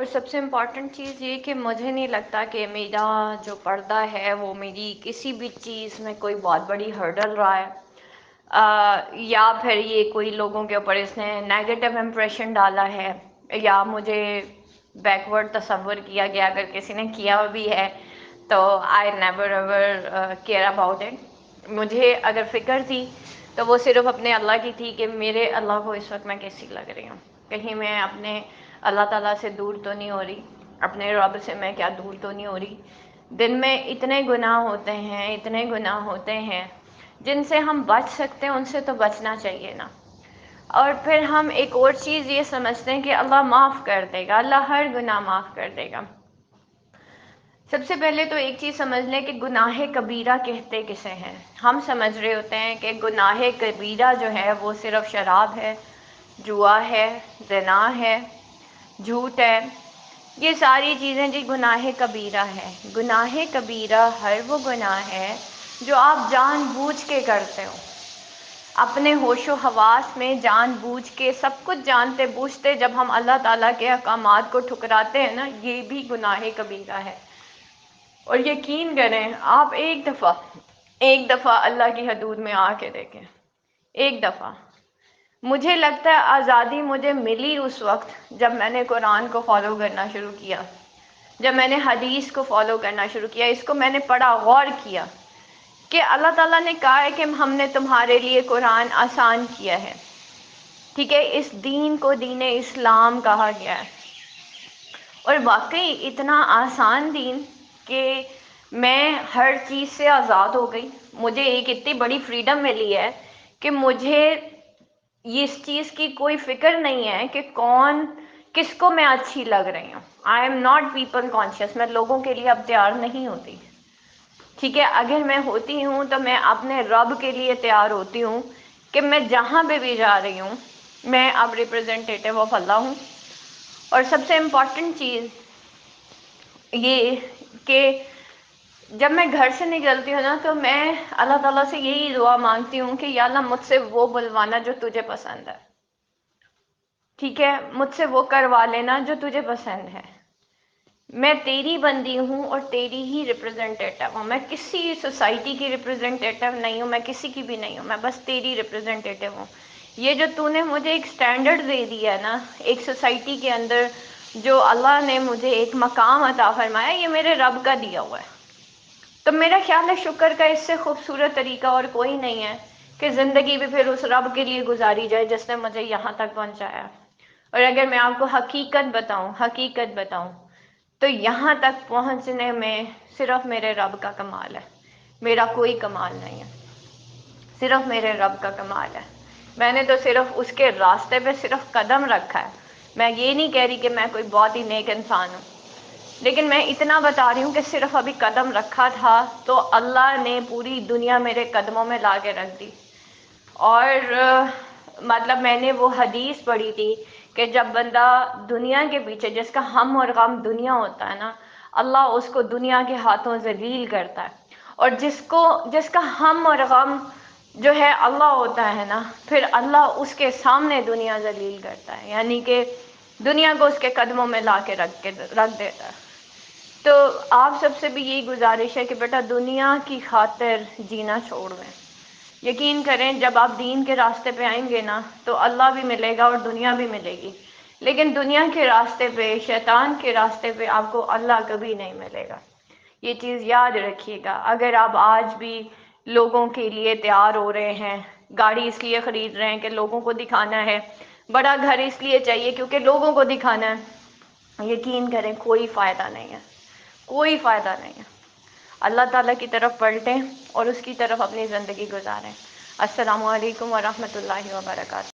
اور سب سے امپورٹنٹ چیز یہ کہ مجھے نہیں لگتا کہ میرا جو پردہ ہے وہ میری کسی بھی چیز میں کوئی بہت بڑی ہرڈل رہا ہے، یا پھر یہ کوئی لوگوں کے اوپر اس نے نیگیٹو امپریشن ڈالا ہے، یا مجھے بیکورڈ تصور کیا گیا اگر کسی نے کیا بھی ہے تو I never ever care about it. مجھے اگر فکر تھی تو وہ صرف اپنے اللہ کی تھی کہ میرے اللہ کو اس وقت میں کیسی لگ رہی ہوں، کہیں میں اپنے اللہ تعالیٰ سے دور تو نہیں ہو رہی، اپنے رب سے میں کیا دور تو نہیں ہو رہی۔ دن میں اتنے گناہ ہوتے ہیں، اتنے گناہ ہوتے ہیں جن سے ہم بچ سکتے ہیں، ان سے تو بچنا چاہیے نا۔ اور پھر ہم ایک اور چیز یہ سمجھتے ہیں کہ اللہ معاف کر دے گا، اللہ ہر گناہ معاف کر دے گا۔ سب سے پہلے تو ایک چیز سمجھ لیں کہ گناہ کبیرہ کہتے کسے ہیں۔ ہم سمجھ رہے ہوتے ہیں کہ گناہ کبیرہ جو ہے وہ صرف شراب ہے، جوا ہے، زنا ہے، جھوٹ ہے، یہ ساری چیزیں جی گناہ کبیرہ ہے۔ گناہ کبیرہ ہر وہ گناہ ہے جو آپ جان بوجھ کے کرتے ہو، اپنے ہوش و حواس میں جان بوجھ کے، سب کچھ جانتے بوجھتے جب ہم اللہ تعالیٰ کے احکامات کو ٹھکراتے ہیں نا، یہ بھی گناہ کبیرہ ہے۔ اور یقین کریں، آپ ایک دفعہ اللہ کی حدود میں آ کے دیکھیں، ایک دفعہ۔ مجھے لگتا ہے آزادی مجھے ملی اس وقت جب میں نے قرآن کو فالو کرنا شروع کیا، جب میں نے حدیث کو فالو کرنا شروع کیا، اس کو میں نے پڑھا، غور کیا کہ اللہ تعالیٰ نے کہا ہے کہ ہم نے تمہارے لیے قرآن آسان کیا ہے، ٹھیک ہے، اس دین کو دین اسلام کہا گیا ہے، اور واقعی اتنا آسان دین کہ میں ہر چیز سے آزاد ہو گئی۔ مجھے ایک اتنی بڑی فریڈم ملی ہے کہ مجھے اس چیز کی کوئی فکر نہیں ہے کہ کون کس کو میں اچھی لگ رہی ہوں۔ I am not people conscious, میں لوگوں کے لیے اب تیار نہیں ہوتی، ٹھیک ہے۔ اگر میں ہوتی ہوں تو میں اپنے رب کے لیے تیار ہوتی ہوں کہ میں جہاں پہ بھی جا رہی ہوں میں اب ریپرزنٹیٹیو آف اللہ ہوں۔ اور سب سے امپورٹنٹ چیز یہ کہ جب میں گھر سے نکلتی ہوں نا تو میں اللہ تعالیٰ سے یہی دعا مانگتی ہوں کہ یا اللہ مجھ سے وہ بلوانا جو تجھے پسند ہے، ٹھیک ہے، مجھ سے وہ کروا لینا جو تجھے پسند ہے۔ میں تیری بندی ہوں اور تیری ہی ریپرزنٹیٹیو ہوں، میں کسی سوسائٹی کی ریپرزنٹیٹیو نہیں ہوں، میں کسی کی بھی نہیں ہوں، میں بس تیری ریپرزنٹیٹیو ہوں۔ یہ جو تو نے مجھے ایک سٹینڈرڈ دے دیا ہے نا ایک سوسائٹی کے اندر، جو اللہ نے مجھے ایک مقام عطا فرمایا، یہ میرے رب کا دیا ہوا ہے۔ تو میرا خیال ہے شکر کا اس سے خوبصورت طریقہ اور کوئی نہیں ہے کہ زندگی بھی پھر اس رب کے لیے گزاری جائے جس نے مجھے یہاں تک پہنچایا۔ اور اگر میں آپ کو حقیقت بتاؤں تو یہاں تک پہنچنے میں صرف میرے رب کا کمال ہے، میرا کوئی کمال نہیں ہے، صرف میرے رب کا کمال ہے۔ میں نے تو صرف اس کے راستے پہ صرف قدم رکھا ہے۔ میں یہ نہیں کہہ رہی کہ میں کوئی بہت ہی نیک انسان ہوں، لیکن میں اتنا بتا رہی ہوں کہ صرف ابھی قدم رکھا تھا تو اللہ نے پوری دنیا میرے قدموں میں لا کے رکھ دی۔ اور مطلب میں نے وہ حدیث پڑھی تھی کہ جب بندہ دنیا کے پیچھے، جس کا ہم اور غم دنیا ہوتا ہے نا، اللہ اس کو دنیا کے ہاتھوں ذلیل کرتا ہے، اور جس کا ہم اور غم جو ہے اللہ ہوتا ہے نا، پھر اللہ اس کے سامنے دنیا ذلیل کرتا ہے، یعنی کہ دنیا کو اس کے قدموں میں لا کے رکھ دیتا ہے۔ تو آپ سب سے بھی یہی گزارش ہے کہ بیٹا دنیا کی خاطر جینا چھوڑ دیں۔ یقین کریں جب آپ دین کے راستے پہ آئیں گے نا تو اللہ بھی ملے گا اور دنیا بھی ملے گی، لیکن دنیا کے راستے پہ، شیطان کے راستے پہ آپ کو اللہ کبھی نہیں ملے گا۔ یہ چیز یاد رکھیے گا۔ اگر آپ آج بھی لوگوں کے لیے تیار ہو رہے ہیں، گاڑی اس لیے خرید رہے ہیں کہ لوگوں کو دکھانا ہے، بڑا گھر اس لیے چاہیے کیونکہ لوگوں کو دکھانا ہے، یقین کریں کوئی فائدہ نہیں ہے، کوئی فائدہ نہیں ہے۔ اللہ تعالیٰ کی طرف پلٹیں اور اس کی طرف اپنی زندگی گزاریں۔ السلام علیکم ورحمۃ اللہ وبرکاتہ۔